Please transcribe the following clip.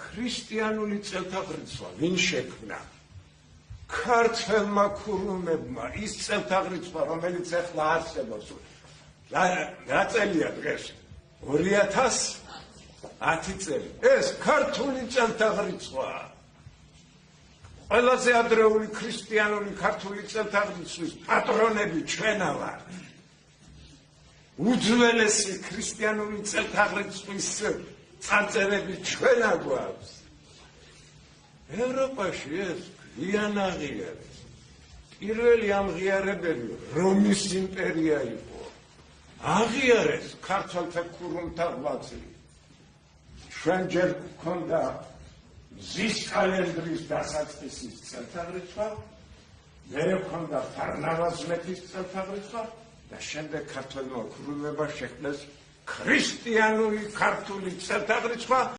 ქრისტიანული წელთაღრიცხვა ვინ შექმნა? ქართველმა ქურუმებმა ის წელთაღრიცხვა, რომელიც ახლა არსებობს, რა წელია დღეს? 2010 წელი. ეს ქართული წელთაღრიცხვაა. ყველაზე ადრეული ქრისტიანული ქართული წელთაღრიცხვის პატრონები ჩვენა ვართ. უძველესი ქრისტიანული წელთაღრიცხვის წარწერები ჩვენა გვაქვს. ევროპაში ეს გვიან აღიარეს. პირველი ამღიარებელი რომის იმპერია იყო. აღიარეს ქართველთა ქურუმთა ღვაწლი. ჩვენ ჯერ გვქონდა მზის კალენდრის დასაწყისის წელთაღრიცხვა, მერე გვქონდა ფარნავაზ მეფის წელთაღრიცხვა და შემდეგ ქართველმა ქურუმებმა შექმნეს ქრისტიანული ქართული წელთაღრიცხვა.